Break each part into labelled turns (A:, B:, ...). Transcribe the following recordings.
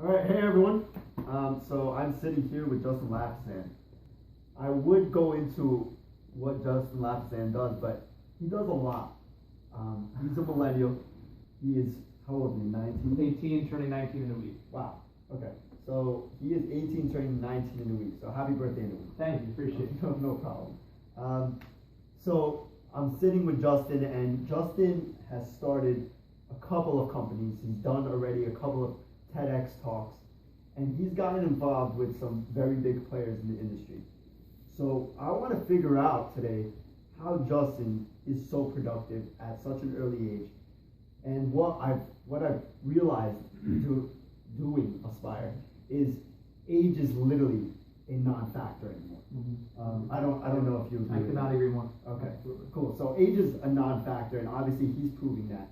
A: All right, hey everyone. So I'm sitting here with Justin Lafazan. I would go into what Justin Lafazan does, but he does a lot. He's a millennial. He is, how old are you, 19?
B: 18, turning 19 in a week.
A: Wow, okay. So he is 18, turning 19 in a week. So happy birthday in a week.
B: Thank you, appreciate it.
A: No problem. So I'm sitting with Justin, and Justin has started a couple of companies. He's done already a couple of TEDx talks, and he's gotten involved with some very big players in the industry. So I want to figure out today how Justin is so productive at such an early age, and what I've realized doing Aspire is age is literally a non-factor anymore.
B: Mm-hmm.
A: I don't know if you agree.
B: I could not agree more.
A: Okay, cool. So age is a non-factor, and obviously he's proving that.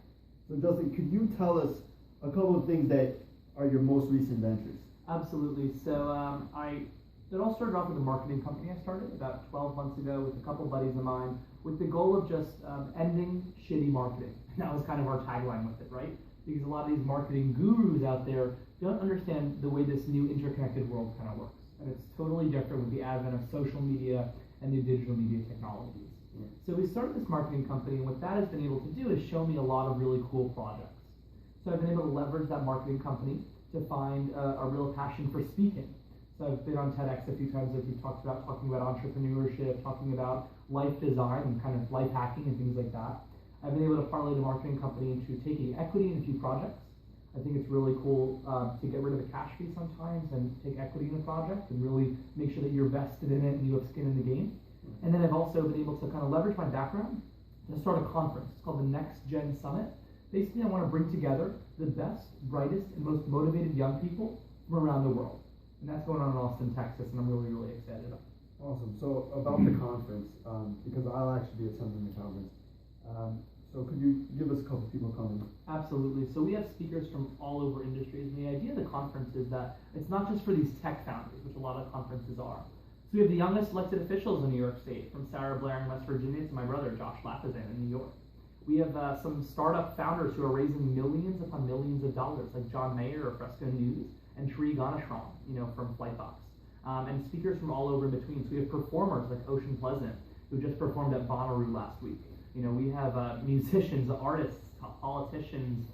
A: So Justin, could you tell us a couple of things that are your most recent ventures?
B: Absolutely. So it all started off with a marketing company I started about 12 months ago with a couple buddies of mine, with the goal of just ending shitty marketing. And that was kind of our tagline with it, right? Because a lot of these marketing gurus out there don't understand the way this new interconnected world kind of works. And it's totally different with the advent of social media and new digital media technologies. Yeah. So we started this marketing company, and what that has been able to do is show me a lot of really cool projects. So I've been able to leverage that marketing company to find a real passion for speaking. So I've been on TEDx a few times, like you talked about, talking about entrepreneurship, talking about life design and kind of life hacking and things like that. I've been able to parlay the marketing company into taking equity in a few projects. I think it's really cool to get rid of the cash fee sometimes and take equity in a project and really make sure that you're vested in it and you have skin in the game. And then I've also been able to kind of leverage my background to start a conference. It's called the Next Gen Summit. Basically, I want to bring together the best, brightest, and most motivated young people from around the world. And that's going on in Austin, Texas, and I'm really, really excited about it.
A: Awesome. So about the conference, because I'll actually be attending the conference. So could you give us a couple people coming?
B: Absolutely. So we have speakers from all over industries, and the idea of the conference is that it's not just for these tech founders, which a lot of conferences are. So we have the youngest elected officials in New York State, from Sarah Blair in West Virginia to my brother, Josh Lafazan in New York. We have some startup founders who are raising millions upon millions of dollars, like John Mayer of Fresco News and Shri Ganeshram, from Flightbox, and speakers from all over in between. So we have performers like Ocean Pleasant, who just performed at Bonnaroo last week. We have musicians, artists, politicians,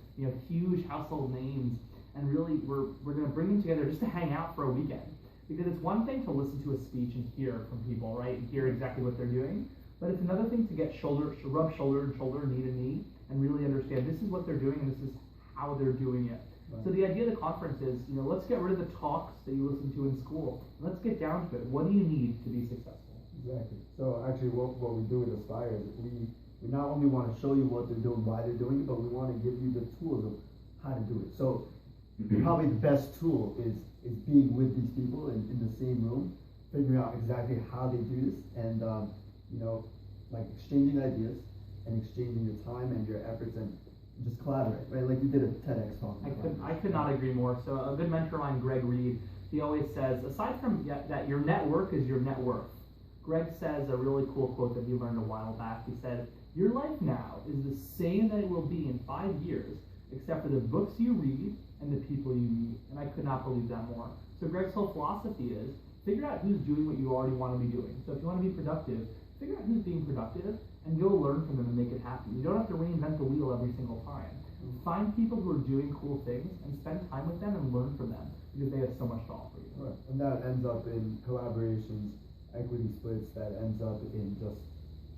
B: huge household names, and really we're going to bring them together just to hang out for a weekend. Because it's one thing to listen to a speech and hear from people, right, and hear exactly what they're doing. But it's another thing to rub shoulder to shoulder, knee to knee, and really understand this is what they're doing and this is how they're doing it. Right. So the idea of the conference is, let's get rid of the talks that you listen to in school. Let's get down to it. What do you need to be successful?
A: Exactly. So actually what we do with Aspire is we not only want to show you what they're doing, why they're doing it, but we want to give you the tools of how to do it. So probably the best tool is being with these people in the same room, figuring out exactly how they do this, and like exchanging ideas and exchanging your time and your efforts and just collaborate, right? Like you did a TEDx talk.
B: I could not agree more. So a good mentor of mine, Greg Reed, he always says, aside from that your network is your net worth, Greg says a really cool quote that we learned a while back. He said, your life now is the same that it will be in 5 years, except for the books you read and the people you meet. And I could not believe that more. So Greg's whole philosophy is, figure out who's doing what you already want to be doing. So if you want to be productive, figure out who's being productive and go learn from them and make it happen. You don't have to reinvent the wheel every single time. Find people who are doing cool things and spend time with them and learn from them, because they have so much to offer you.
A: Right. And that ends up in collaborations, equity splits, that ends up in just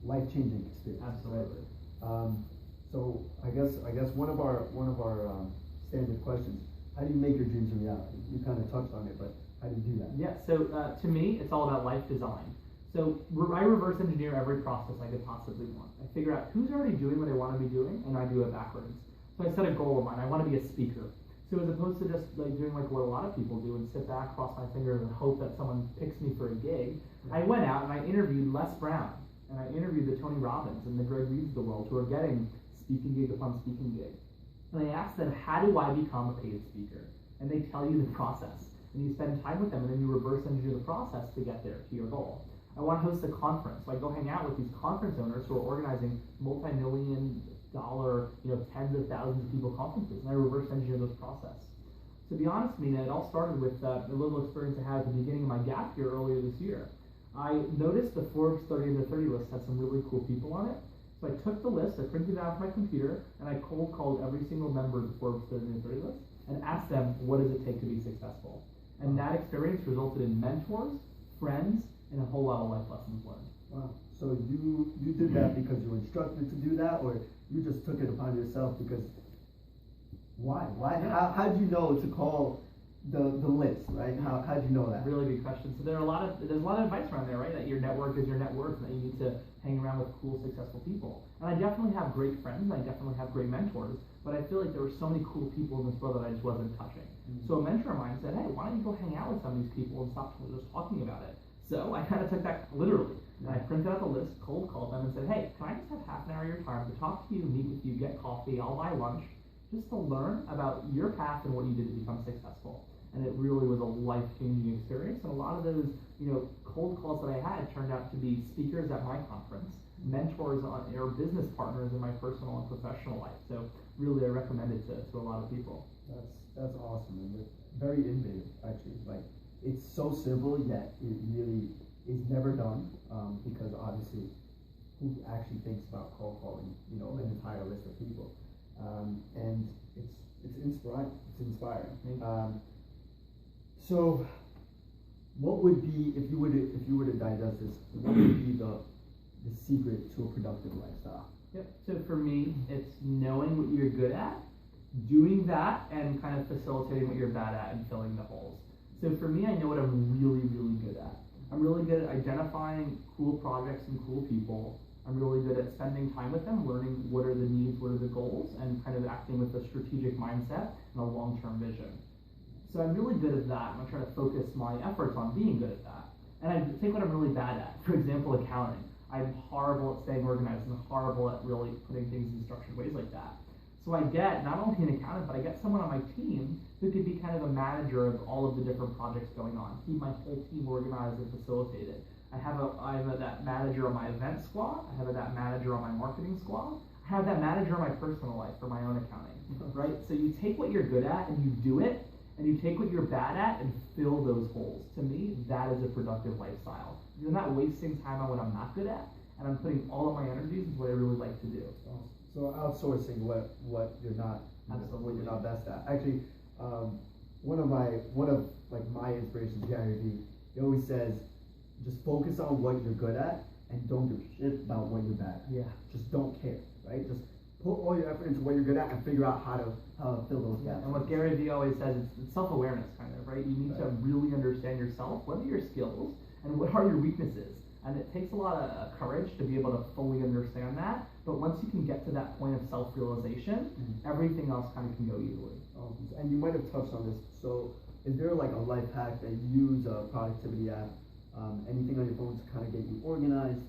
A: life-changing experience.
B: Absolutely.
A: Right? So I guess one of our standard questions: how do you make your dreams a reality? You kind of touched on it, but how do you do that?
B: Yeah. So to me, it's all about life design. So I reverse engineer every process I could possibly want. I figure out who's already doing what I want to be doing, and I do it backwards. So I set a goal of mine. I want to be a speaker. So as opposed to just like doing like what a lot of people do and sit back, cross my fingers, and hope that someone picks me for a gig, I went out and I interviewed Les Brown, and I interviewed the Tony Robbins and the Greg Reeds of the world, who are getting speaking gig upon speaking gig. And I asked them, how do I become a paid speaker? And they tell you the process. And you spend time with them, and then you reverse engineer the process to get there, to your goal. I want to host a conference. So I go hang out with these conference owners who are organizing multi-million dollar, tens of thousands of people conferences, and I reverse engineer those process. To be honest, Mina, it all started with a little experience I had at the beginning of my gap year earlier this year. I noticed the Forbes 30 Under 30 list had some really cool people on it. So I took the list, I printed it out on my computer, and I cold called every single member of the Forbes 30 Under 30 list and asked them, what does it take to be successful? And that experience resulted in mentors, friends, and a whole lot of life lessons learned.
A: Wow. So you did that because you were instructed to do that, or you just took it upon yourself because why?
B: Yeah.
A: How did you know to call the list, right? How did you know that?
B: Really good question. So there's a lot of advice around there, right? That your network is your net worth, and that you need to hang around with cool, successful people. And I definitely have great friends, I definitely have great mentors, but I feel like there were so many cool people in this world that I just wasn't touching. So a mentor of mine said, hey, why don't you go hang out with some of these people and stop just talking about it? So I kind of took that literally. And I printed out the list, cold called them, and said, hey, can I just have half an hour of your time to talk to you, meet with you, get coffee, I'll buy lunch, just to learn about your path and what you did to become successful. And it really was a life-changing experience. And a lot of those, cold calls that I had turned out to be speakers at my conference, mentors or business partners in my personal and professional life. So really, I recommend it to a lot of people.
A: That's awesome, and it's very innovative, actually. Like, it's so simple, yet it really is never done, because obviously, who actually thinks about cold calling, an entire list of people? And it's inspiring. So, what would be, if you were to digest this, what would be the secret to a productive lifestyle?
B: Yep. So for me, it's knowing what you're good at, doing that, and kind of facilitating what you're bad at and filling the holes. So for me, I know what I'm really, really good at. I'm really good at identifying cool projects and cool people. I'm really good at spending time with them, learning what are the needs, what are the goals, and kind of acting with a strategic mindset and a long-term vision. So I'm really good at that, and I'm trying to focus my efforts on being good at that. And I take what I'm really bad at. For example, accounting. I'm horrible at staying organized and horrible at really putting things in structured ways like that. So I get not only an accountant, but I get someone on my team who could be kind of a manager of all of the different projects going on, keep my whole team organized and facilitated. I have that manager on my event squad. I have that manager on my marketing squad. I have that manager on my personal life for my own accounting, right? So you take what you're good at and you do it, and you take what you're bad at and fill those holes. To me, that is a productive lifestyle. You're not wasting time on what I'm not good at, and I'm putting all of my energies into what I really like to do.
A: So outsourcing what you're not what you're not best at. Actually, one of my inspirations, Gary Vee, he always says, just focus on what you're good at and don't give a shit about what you're bad at.
B: Yeah.
A: Just don't care, right? Just put all your effort into what you're good at and figure out how to fill those gaps.
B: And what Gary Vee always says, it's self-awareness kind of, right? You need to really understand yourself. What are your skills and what are your weaknesses? And it takes a lot of courage to be able to fully understand that. But once you can get to that point of self-realization, everything else kind of can go easily.
A: And you might have touched on this. So is there like a life hack that you use, a productivity app, anything on your phone to kind of get you organized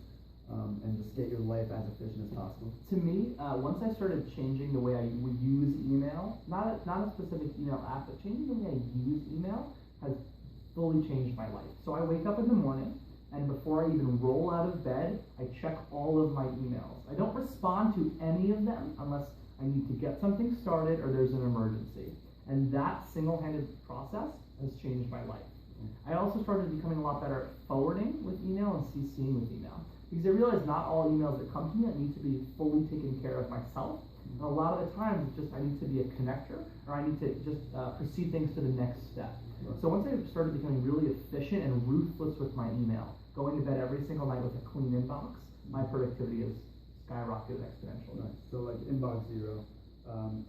A: and just get your life as efficient as possible?
B: To me, once I started changing the way I would use email, not a specific email app, but changing the way I use email has fully changed my life. So I wake up in the morning, and before I even roll out of bed, I check all of my emails. I don't respond to any of them unless I need to get something started or there's an emergency. And that single-handed process has changed my life. I also started becoming a lot better at forwarding with email and CCing with email. Because I realized not all emails that come to me need to be fully taken care of myself. And a lot of the times it's just I need to be a connector, or I need to just proceed things to the next step. So once I started becoming really efficient and ruthless with my email, going to bed every single night with a clean inbox, my productivity has skyrocketed exponentially.
A: Nice. So like Inbox Zero,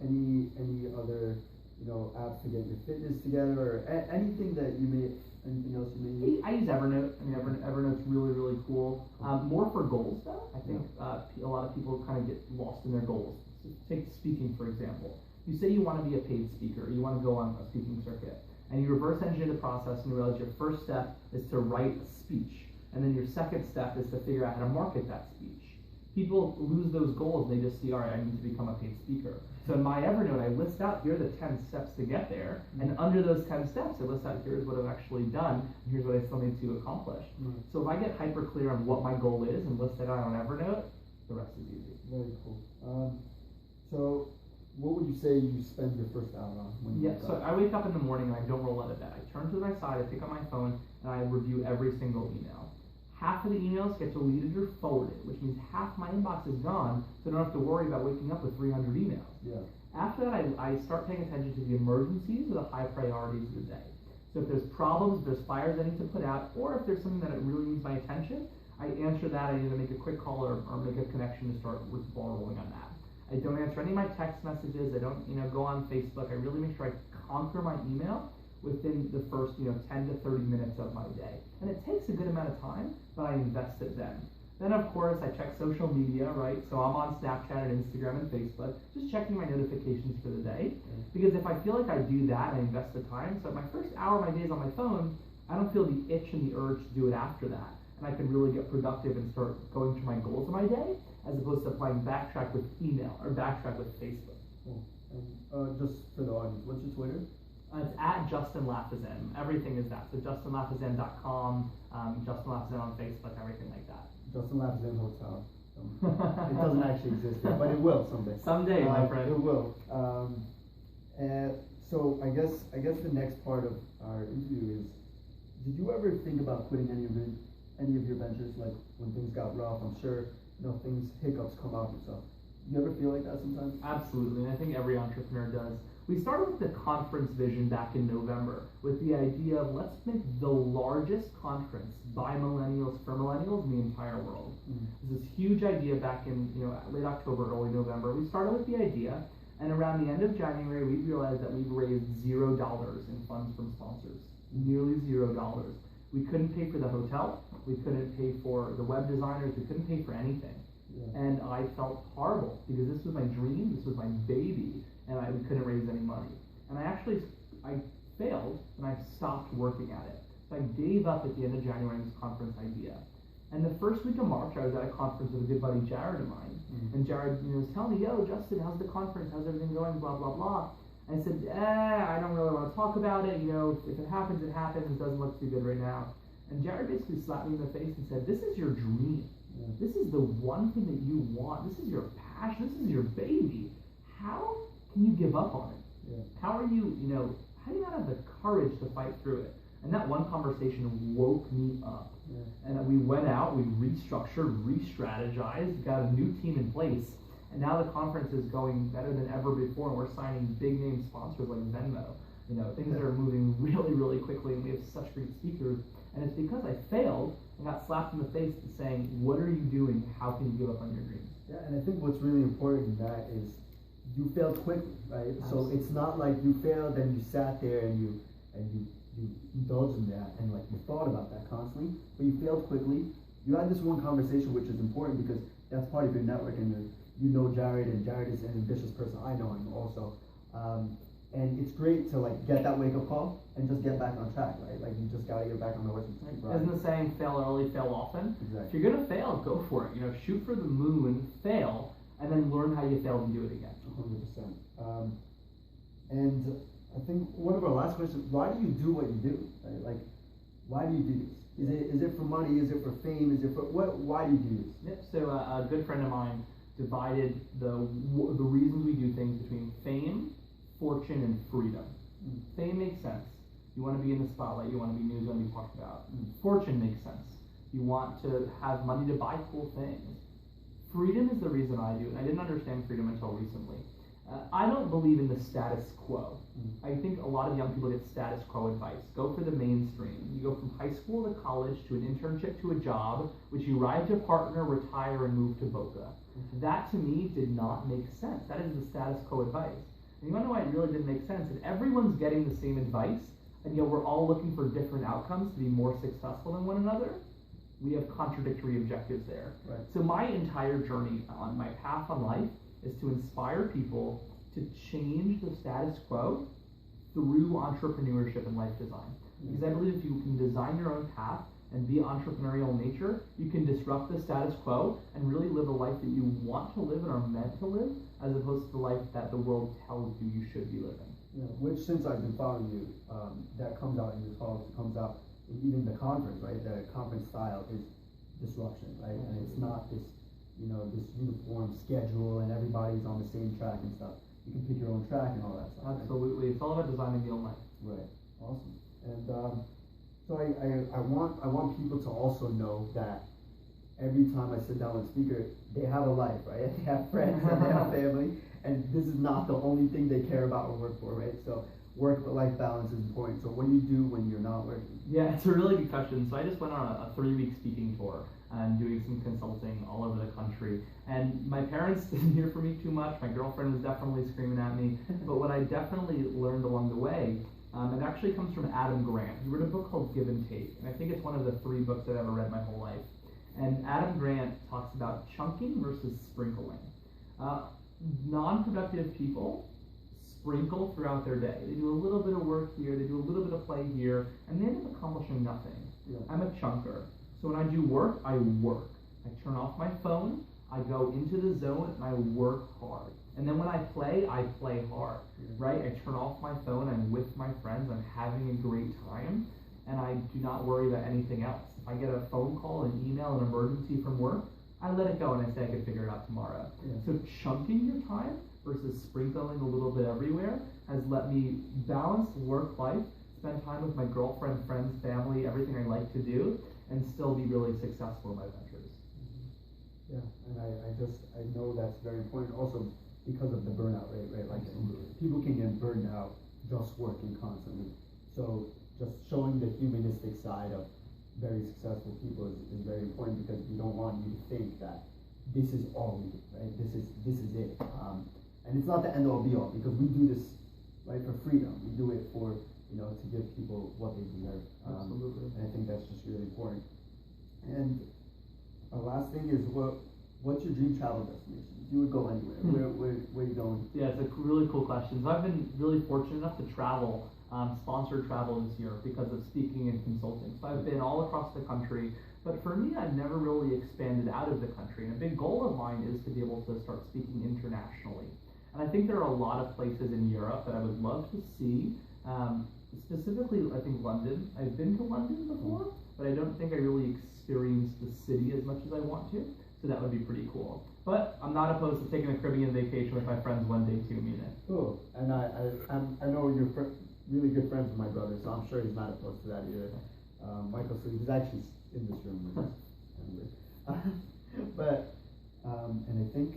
A: any other apps to get your fitness together, or anything else you may use?
B: I use Evernote. I mean, Evernote's really, really cool. More for goals, though. I think a lot of people kind of get lost in their goals. So take speaking, for example. You say you want to be a paid speaker, you want to go on a speaking circuit, and you reverse engineer the process and you realize your first step is to write a speech, and then your second step is to figure out how to market that speech. People lose those goals, and they just see, all right, I need to become a paid speaker. So in my Evernote, I list out, here are the 10 steps to get there, and under those 10 steps, I list out, here's what I've actually done, and here's what I still need to accomplish. So if I get hyper clear on what my goal is and list it out on Evernote, the rest is easy.
A: Very cool. So what would you say you spend your first hour on when you
B: Yeah,
A: wake
B: so
A: up?
B: I wake up in the morning and I don't roll out of bed. I turn to my side, I pick up my phone, and I review every single email. Half of the emails get deleted or forwarded, which means half my inbox is gone, so I don't have to worry about waking up with 300 emails.
A: Yeah.
B: After that, I start paying attention to the emergencies or the high priorities of the day. So if there's problems, if there's fires I need to put out, or if there's something that it really needs my attention, I answer that. I either make a quick call or make a connection to start with the ball rolling on that. I don't answer any of my text messages. I don't, go on Facebook. I really make sure I conquer my email within the first, 10 to 30 minutes of my day. And it takes a good amount of time, but I invest it then. Then, of course, I check social media, right? So I'm on Snapchat and Instagram and Facebook, just checking my notifications for the day. Because if I feel like I do that, I invest the time. So my first hour of my day is on my phone, I don't feel the itch and the urge to do it after that. And I can really get productive and start going to my goals of my day, as opposed to playing backtrack with email or backtrack with Facebook.
A: Cool. And just for the audience, what's your Twitter?
B: It's at Justin Lafazan. Everything is that. So justinlafazan.com, Justin Lafazan on Facebook, everything like that.
A: Justin Lafazan Hotel. It doesn't actually exist yet, but it will someday.
B: Someday, my friend.
A: It will. And so I guess the next part of our interview is: did you ever think about quitting any of your ventures? Like when things got rough, I'm sure hiccups come up and stuff. You ever feel like that sometimes?
B: Absolutely, and I think every entrepreneur does. We started with the conference vision back in November with the idea of let's make the largest conference by millennials for millennials in the entire world. It was this huge idea back in late October, early November. We started with the idea, and around the end of January, we realized that we'd raised $0 in funds from sponsors, nearly $0. We couldn't pay for the hotel, we couldn't pay for the web designers, we couldn't pay for anything. Yeah. And I felt horrible because this was my dream, this was my baby, and we couldn't raise any money. And I failed, and I stopped working at it. So I gave up at the end of January this conference idea. And the first week of March, I was at a conference with a good buddy, Jared, of mine. And Jared, was telling me, yo, Justin, how's the conference? How's everything going? Blah, blah, blah. And I said, I don't really want to talk about it. If it happens, it happens. It doesn't look too good right now. And Jared basically slapped me in the face and said, this is your dream. Yeah. This is the one thing that you want. This is your passion. This is your baby. How can you give up on it? Yeah. How are you, how do you not have the courage to fight through it? And that one conversation woke me up. Yeah. And we went out, we restructured, re-strategized, got a new team in place, and now the conference is going better than ever before, and we're signing big name sponsors like Venmo. Things that are moving really, really quickly, and we have such great speakers. And it's because I failed and got slapped in the face saying, what are you doing? How can you give up on your dreams?
A: Yeah, and I think what's really important in that is you failed quickly, right? Absolutely. So it's not like you failed and you sat there and you indulged in that and you thought about that constantly, but you failed quickly. You had this one conversation, which is important because that's part of your network, and Jared, and Jared is an ambitious person. I know him also. And it's great to get that wake-up call and just get back on track, right? You just gotta get back on the horse and tank, right?
B: Isn't the saying, fail early, fail often?
A: Exactly.
B: If you're gonna fail, go for it. Shoot for the moon, fail, and then learn how you failed and do it again.
A: 100%. And I think one of our last questions: why do you do what you do? Right? Why do you do this? Is it for money? Is it for fame? Is it for what? Why do you do this?
B: Yep. So a good friend of mine divided the reasons we do things between fame, fortune, and freedom. Fame makes sense. You want to be in the spotlight. You want to be news. You want to be talked about. Fortune makes sense. You want to have money to buy cool things. Freedom is the reason I do it. I didn't understand freedom until recently. I don't believe in the status quo. I think a lot of young people get status quo advice. Go for the mainstream. You go from high school to college to an internship to a job, which you ride to partner, retire, and move to Boca. That to me did not make sense. That is the status quo advice. And you want to know why it really didn't make sense? Is everyone's getting the same advice, and yet we're all looking for different outcomes to be more successful than one another. We have contradictory objectives there.
A: Right.
B: So my entire journey on my path on life is to inspire people to change the status quo through entrepreneurship and life design. Because I believe if you can design your own path and be entrepreneurial in nature, you can disrupt the status quo and really live a life that you want to live and are meant to live, as opposed to the life that the world tells you you should be living.
A: Yeah, which, since I've been following you, that comes out in your talks, it comes out in even the conference, right? The conference style is disruption, right? And it's not this, this uniform schedule and everybody's on the same track and stuff. you can pick your own track and all that stuff.
B: Absolutely, it's all about designing your own life.
A: Right. Awesome. And so I want people to also know that every time I sit down with a speaker, they have a life, right? They have friends and they have family, and this is not the only thing they care about or work for, right? So work-life balance is important. So what do you do when you're not working?
B: Yeah, it's a really good question. So I just went on a 3-week speaking tour and doing some consulting all over the country. And my parents didn't hear from me too much. My girlfriend was definitely screaming at me. But what I definitely learned along the way, it actually comes from Adam Grant. He wrote a book called Give and Take. And I think it's one of the 3 books I've ever read my whole life. And Adam Grant talks about chunking versus sprinkling. Non-productive people sprinkle throughout their day. They do a little bit of work here, they do a little bit of play here, and they end up accomplishing nothing.
A: Yeah.
B: I'm a chunker. So when I do work, I work. I turn off my phone, I go into the zone, and I work hard. And then when I play hard, right? I turn off my phone, I'm with my friends, I'm having a great time, and I do not worry about anything else. If I get a phone call, an email, an emergency from work, I let it go and I say I can figure it out tomorrow.
A: Yeah.
B: So chunking your time versus sprinkling a little bit everywhere has let me balance work-life, spend time with my girlfriend, friends, family, everything I like to do, and still be really successful in my ventures.
A: Yeah, and I know that's very important also because of the burnout rate, right? Like people can get burned out just working constantly. So just showing the humanistic side of very successful people is very important, because we don't want you to think that this is all we do, right? This is it. And it's not the end all be all, because we do this, right, for freedom. We do it for, to give people what they deserve.
B: Absolutely.
A: And I think that's just really important. And our last thing is, what's your dream travel destination? If you would go anywhere, where are you going?
B: Yeah, it's a really cool question. So I've been really fortunate enough to travel, sponsored travel this year because of speaking and consulting. So I've been all across the country, but for me, I've never really expanded out of the country. And a big goal of mine is to be able to start speaking internationally. And I think there are a lot of places in Europe that I would love to see. Specifically, I think London. I've been to London before, but I don't think I really experienced the city as much as I want to. So that would be pretty cool. But I'm not opposed to taking a Caribbean vacation with my friends one day too, Mina.
A: Cool. And I know you're really good friends with my brother, so I'm sure he's not opposed to that either. Michael Salib is actually in this room with us. But and I think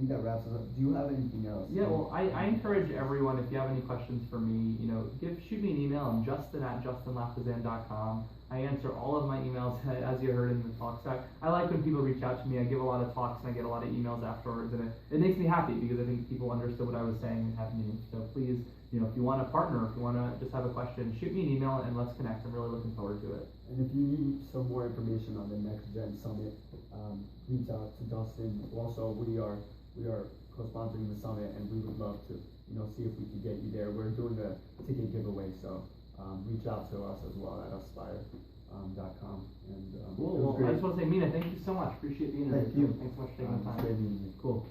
A: that wraps it up. Do you have anything else?
B: Yeah, well, I encourage everyone, if you have any questions for me, shoot me an email. I'm justin@justinlafazan.com. I answer all of my emails, as you heard in the talk. So I like when people reach out to me. I give a lot of talks and I get a lot of emails afterwards, and it makes me happy because I think people understood what I was saying and have meaning. So please, if you want to partner, if you want to just have a question, shoot me an email and let's connect. I'm really looking forward to it.
A: And if you need some more information on the Next Gen Summit, reach out to Dustin. Also, we are co-sponsoring the summit, and we would love to see if we can get you there. We're doing a ticket giveaway, so reach out to us as well at aspire.com. And
B: cool. Well, I just want to say, Mina, thank you so much. Appreciate being here.
A: Thank you.
B: Thanks so much for taking the time.
A: Great meeting you.
B: Cool.